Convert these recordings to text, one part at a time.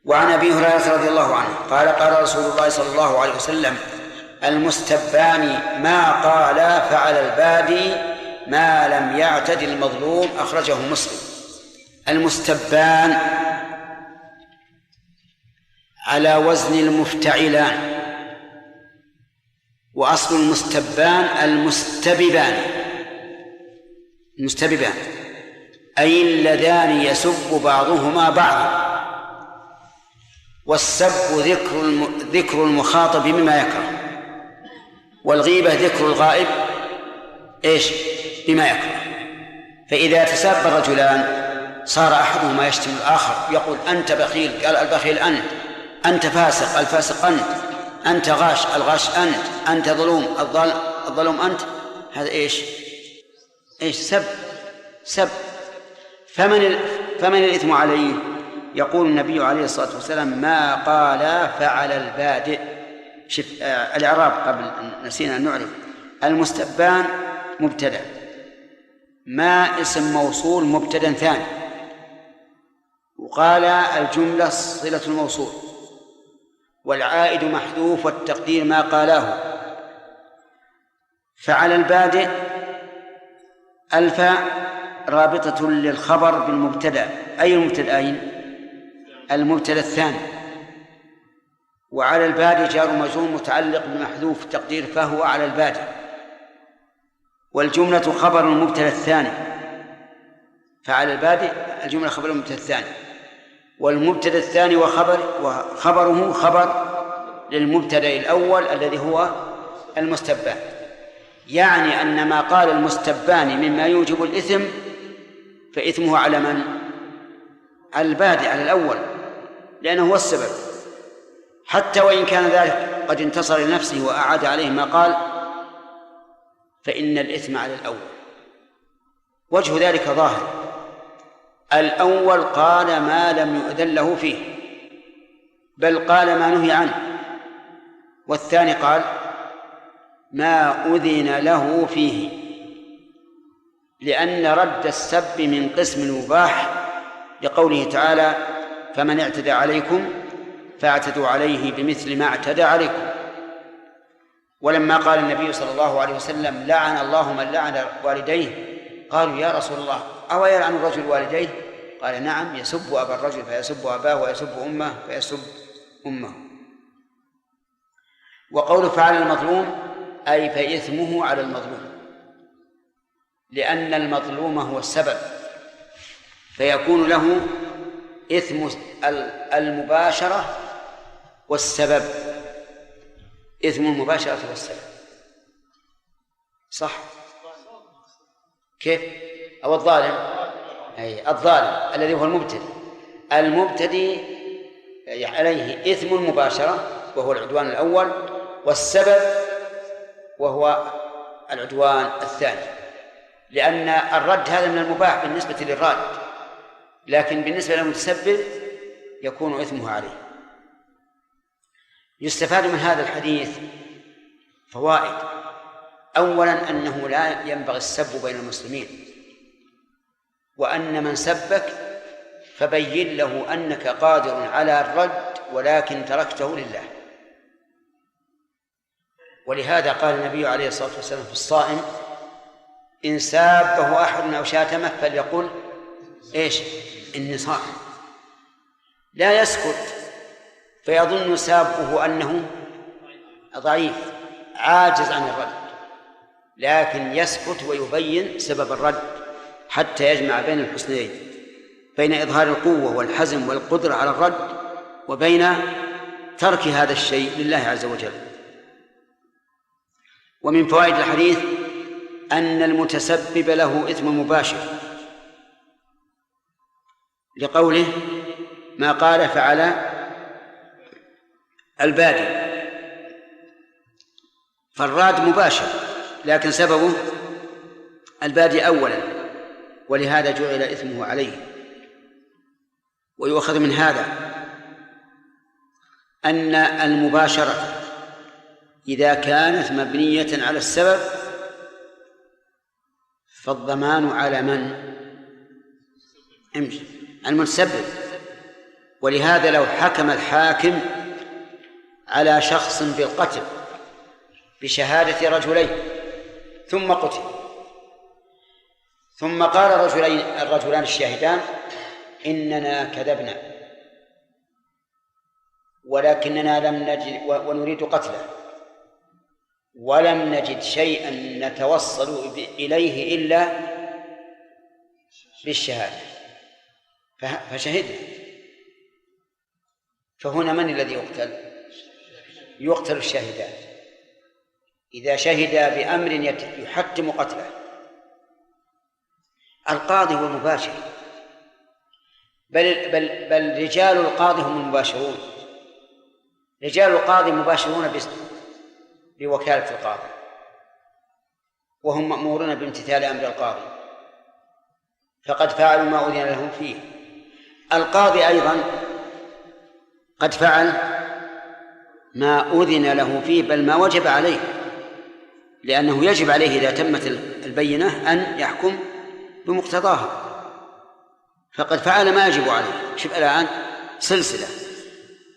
وعن أبي هريرة رضي الله عنه قال قال رسول الله صلى الله عليه وسلم: المستبان ما قال فعل البادي ما لم يعتد المظلوم. أخرجه مسلم. المستبان على وزن المفتعلان، وأصل المستبان المستببان أي اللذان يسب بعضهما بعضا. والسب ذكر المخاطب بما يكره، والغيبة ذكر الغائب بما يكره. فإذا تساب الرجلان صار أحدهما يشتم الآخر، يقول: أنت بخيل، قال البخيل أنت فاسق، الفاسق أنت غاش، الغاش أنت ظلوم، الظلوم أنت. هذا سب. فمن الإثم عليه؟ يقول النبي عليه الصلاة والسلام: ما قال فعل البادئ. الإعراب قبل نسينا أن نعرف. المستبان مبتدأ، ما اسم موصول مبتدأ ثاني، وقال الجملة صلة الموصول، والعائد محذوف، والتقدير ما قاله. فعل البادئ الفاء رابطة للخبر بالمبتدأ. أي المبتدأين؟ المبتدأ الثاني. وعلى البادئ جار مجرور متعلق بمحذوف، تقدير فهو على البادئ. والجملة خبر المبتدأ الثاني. فعلى البادئ الجملة خبر المبتدأ الثاني، والمبتدأ الثاني وخبره خبر للمبتدأ الأول الذي هو المستبان. يعني أن ما قال المستبان مما يوجب الإثم فإثمه على من؟ على البادئ، على الأول، لأنه هو السبب، حتى وإن كان ذلك قد انتصر لنفسه وأعاد عليه ما قال، فإن الإثم على الأول. وجه ذلك ظاهر. الأول قال ما لم يؤذن له فيه، بل قال ما نهي عنه. والثاني قال ما أذن له فيه، لأن رد السب من قسم المباح، لقوله تعالى: فمن اعتدى عليكم فاعتدوا عليه بمثل ما اعتدى عليكم. ولما قال النبي صلى الله عليه وسلم: لعن الله من لعن والديه، قالوا: يا رسول الله، أو يلعن الرجل والديه؟ قال: نعم، يسب أبا الرجل فيسب أباه، ويسب أمه فيسب أمه. وقول فعل المظلوم أي فإثمه على المظلوم، لأن المظلوم هو السبب، فيكون له إثم المباشرة والسبب. إثم المباشرة والسبب، صح؟ كيف؟ أو الظالم، أي الظالم الذي هو المبتدي عليه إثم المباشرة وهو العدوان الأول، والسبب وهو العدوان الثاني، لأن الرد هذا من المباح بالنسبة للراد، لكن بالنسبة للمتسبب يكون إثمه عليه. يستفاد من هذا الحديث فوائد. أولا أنه لا ينبغي السب بين المسلمين، وأن من سبك فبين له أنك قادر على الرد ولكن تركته لله. ولهذا قال النبي عليه الصلاة والسلام في الصائم: إن سابه أحد أو شاتمه فليقل إني صائم. لا يسكت فيظن سابه أنه ضعيف عاجز عن الرد، لكن يسكت ويبين سبب الرد حتى يجمع بين الحسنين، بين إظهار القوة والحزم والقدرة على الرد وبين ترك هذا الشيء لله عز وجل. ومن فوائد الحديث أن المتسبب له إثم مباشر، لقوله ما قال فعل البادي، فالراد مباشر لكن سببه البادي أولا، ولهذا جعل إثمه عليه. ويؤخذ من هذا أن المباشرة إذا كانت مبنية على السبب فالضمان على من؟ المتسبب. ولهذا لو حكم الحاكم على شخص بالقتل بشهادة رجلين ثم قتل، ثم قال الرجلان الشاهدان إننا كذبنا ولكننا لم نجد ونريد قتله ولم نجد شيئا نتوصل إليه إلا بالشهادة فشهدنا، فهنا من الذي يقتل؟ يقتل الشاهدان إذا شهدا بأمر يحتم قتله. القاضي والمباشر، بل رجال القاضي هم المباشرون. رجال القاضي مباشرون بوكالة القاضي، وهم مأمورون بامتثال أمر القاضي، فقد فعلوا ما أذن لهم فيه. القاضي أيضا قد فعل ما أذن له فيه، بل ما وجب عليه، لأنه يجب عليه إذا تمت البينة أن يحكم بمقتضاها، فقد فعل ما يجب عليه. شوف الآن سلسلة: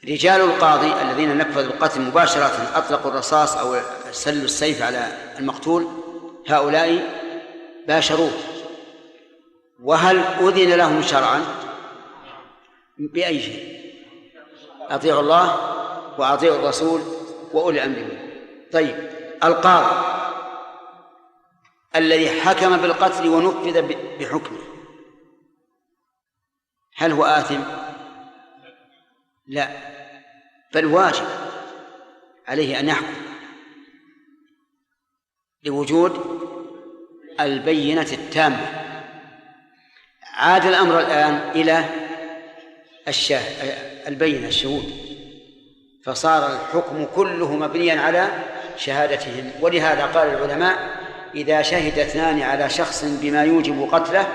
رجال القاضي الذين نفذوا القتل مباشرة أطلقوا الرصاص أو سلوا السيف على المقتول، هؤلاء باشروه. وهل أذن لهم شرعا؟ بأي شيء؟ أطيعوا الله وأطيعوا الرسول وأولي الأمر منكم. طيب، القاضي الذي حكم بالقتل ونفذ بحكمه هل هو آثم؟ لا، بل واجب عليه أن يحكم لوجود البينة التامة. عاد الأمر الآن إلى البينة، الشهود، فصار الحكم كله مبنيا على شهادتهم. ولهذا قال العلماء: إذا شهد اثنان على شخص بما يوجب قتله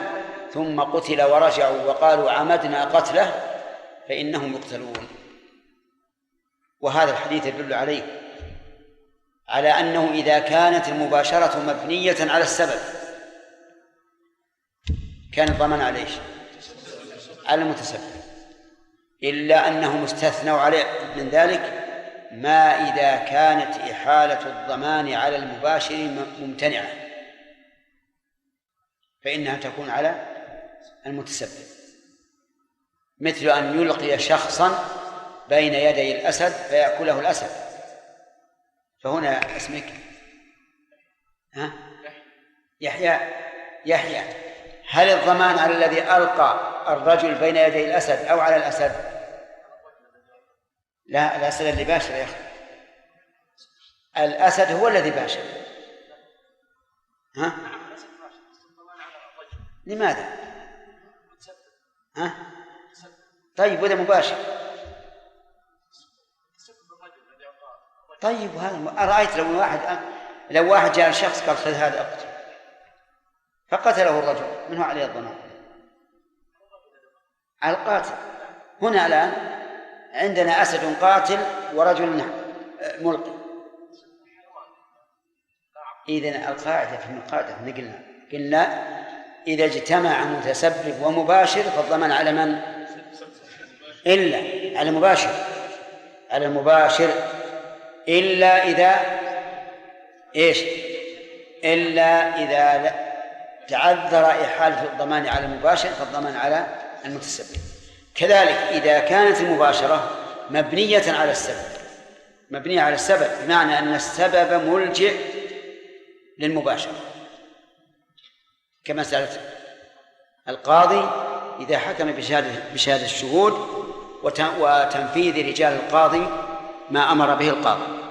ثم قتل ورجعوا وقالوا عمدنا قتله فإنهم يقتلون. وهذا الحديث يدل على أنه إذا كانت المباشرة مبنية على السبب كان الضمان على إيش؟ على المتسبب، إلا أنهم استثنوا عليه من ذلك ما إذا كانت إحالة الضمان على المباشر ممتنعة فإنها تكون على المتسبب، مثل أن يلقي شخصا بين يدي الأسد فيأكله الأسد، فهنا اسمك يحيى. هل الضمان على الذي ألقى الرجل بين يدي الأسد أو على الأسد؟ لا، الأسد اللي باشر يا أخي، الأسد هو الذي باشر. لماذا؟ طيب، وإذا مباشر؟ طيب، هذا أرأيت لو واحد جاء الشخص قال خذ هذا أقتل فقتله الرجل، من هو عليه الضمان؟ على القاتل. هنا الآن عندنا أسد قاتل ورجل ملقي. إذن القاعدة في القاعدة قلنا إذا اجتمع متسبب ومباشر فالضمان على من؟ إلا على المباشر إلا إذا تعذر إحالة الضمان على المباشر فالضمان على المتسبب. كذلك إذا كانت المباشرة مبنية على السبب بمعنى أن السبب ملجئ للمباشرة، كما سألت القاضي إذا حكم بشهادة الشهود وتنفيذ رجال القاضي ما أمر به القاضي،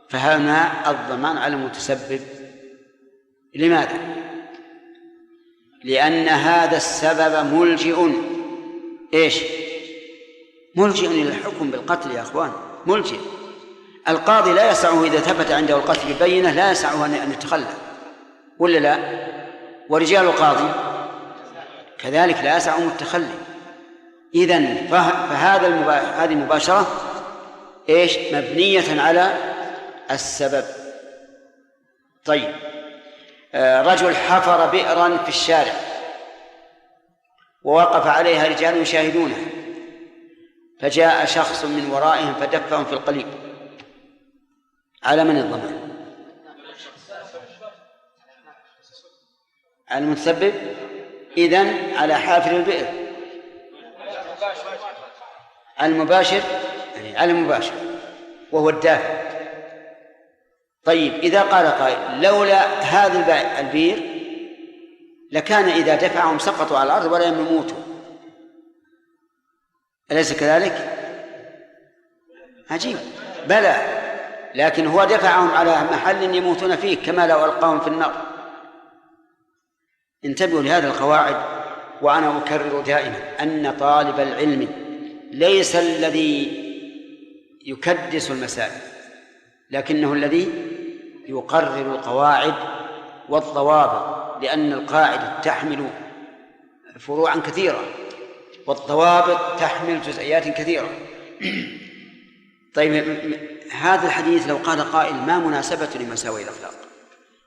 فهنا الضمان على المتسبب. لماذا؟ لأن هذا السبب ملجئ إلى الحكم بالقتل يا أخوان، ملجئ. القاضي لا يسعه إذا ثبت عنده القتل ببينة لا يسعه أن يتخلى، ولا لا؟ ورجال القاضي كذلك لا يسعهم التخلي. إذن هذه المباشرة مبنية على السبب. طيب، رجل حفر بئرا في الشارع ووقف عليها رجال يشاهدونه فجاء شخص من ورائهم فدفهم في القليب، على من الضمان؟ على المتسبب؟ إذن على حافر البئر. على المباشر، يعني على المباشر وهو الدافع. طيب إذا قال قائل لولا هذا البئر لكان إذا دفعهم سقطوا على الأرض ولا يموتوا، أليس كذلك؟ عجيب. بلى، لكن هو دفعهم على محل يموتون فيه كما لو ألقاهم في النار. انتبهوا لهذه القواعد. وأنا أكرر دائما أن طالب العلم ليس الذي يكدس المسائل، لكنه الذي يقرر القواعد والضوابط، لأن القاعدة تحمل فروعا كثيرة والضوابط تحمل جزئيات كثيرة. طيب هذا الحديث لو قال قائل ما مناسبة لمساوئ الأخلاق؟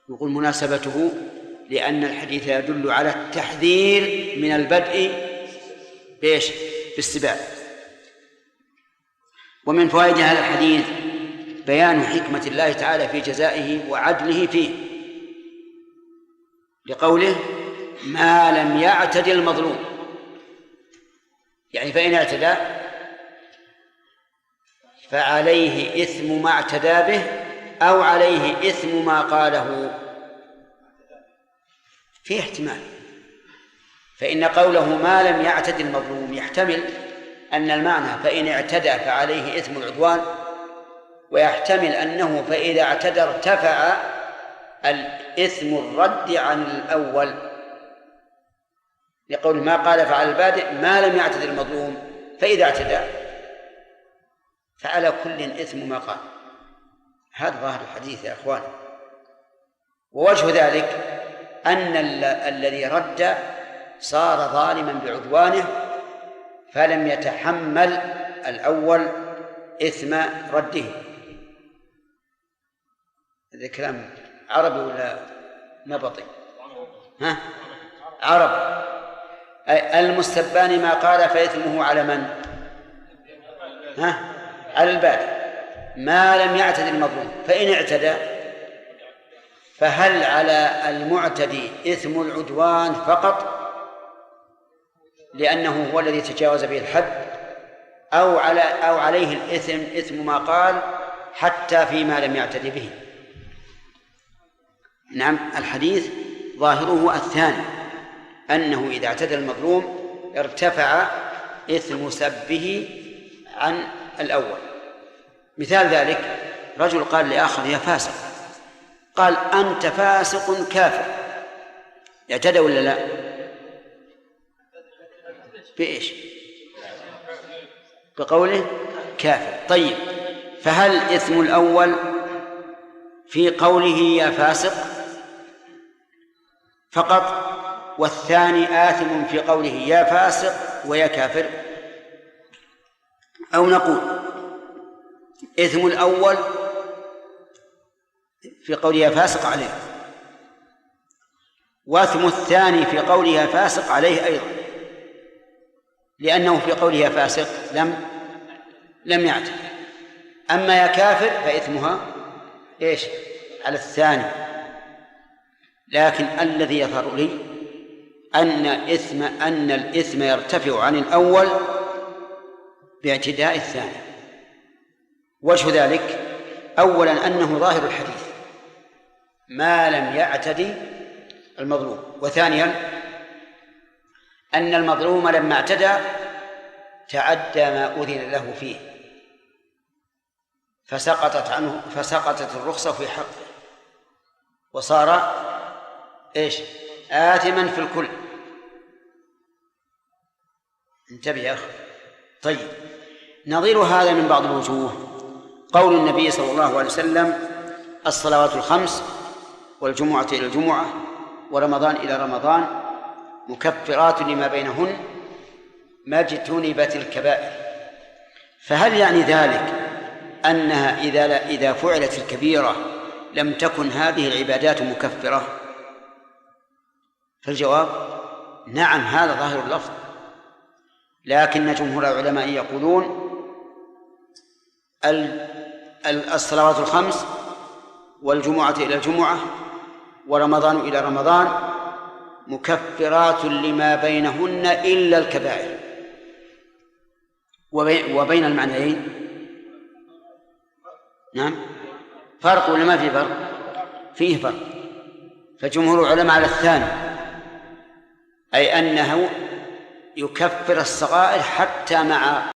يقول مناسبته لأن الحديث يدل على التحذير من البدء بإيش؟ بالسباب. ومن فوائد هذا الحديث بيان حكمة الله تعالى في جزائه وعدله فيه، لقوله ما لم يعتد المظلوم، يعني فإن اعتدى فعليه إثم ما اعتدى به أو عليه إثم ما قاله. فيه احتمال، فإن قوله ما لم يعتد المظلوم يحتمل أن المعنى فإن اعتدى فعليه إثم العدوان، ويحتمل أنه فإذا اعتدى ارتفع الإثم الرد عن الأول، لقول ما قال فعلى البادئ ما لم يعتد المظلوم، فإذا اعتدى فعلى كل إثم ما قال. هذا ظاهر الحديث يا أخوان. ووجه ذلك أن الذي رد صار ظالما بعدوانه فلم يتحمل الأول إثم رده. هذا كلام عربي ولا نبطي؟ عرب. المستبان ما قال فإثمه على من؟ على البادئ. ما لم يعتد المظلوم، فإن اعتدى فهل على المعتدي إثم العدوان فقط لأنه هو الذي تجاوز به الحد، أو عليه الإثم إثم ما قال حتى فيما لم يعتد به؟ نعم، الحديث ظاهره الثاني، أنه إذا اعتدى المظلوم ارتفع إثم سبه عن الأول. مثال ذلك رجل قال لآخر يا فاسق، قال أنت فاسق كافر، اعتدى ولا لا؟ بإيش؟ بقوله كافر. طيب فهل إثم الأول في قوله يا فاسق فقط، والثاني آثم في قوله يا فاسق ويا كافر؟ أو نقول إثم الأول في قوله يا فاسق عليه، وإثم الثاني في قوله يا فاسق عليه أيضا، لأنه في قوله يا فاسق لم يعتد. أما يا كافر فإثمها إيش؟ على الثاني. لكن الذي يظهر لي أن الإثم يرتفع عن الأول باعتداء الثاني. وجه ذلك أولا أنه ظاهر الحديث ما لم يعتدي المظلوم، وثانيا أن المظلوم لما اعتدى تعدى ما أذن له فيه فسقطت الرخصة في حقه وصار إيش؟ آثما في الكل. انتبه يا أخي. طيب نظير هذا من بعض الوجوه قول النبي صلى الله عليه وسلم الصلوات الخمس والجمعة إلى الجمعة ورمضان إلى رمضان مكفرات لما بينهن ما اجتنبت الكبائر. فهل يعني ذلك أنها إذا فعلت الكبيرة لم تكن هذه العبادات مكفرة؟ فالجواب نعم، هذا ظاهر اللفظ، لكن جمهور العلماء يقولون الصلوات الخمس والجمعة إلى الجمعة ورمضان إلى رمضان مكفرات لما بينهن إلا الكبائر. وبين المعنيين نعم فرق ولا ما في فرق؟ فيه فرق. فجمهور العلماء على الثاني، أي أنه يكفر الصغائر حتى مع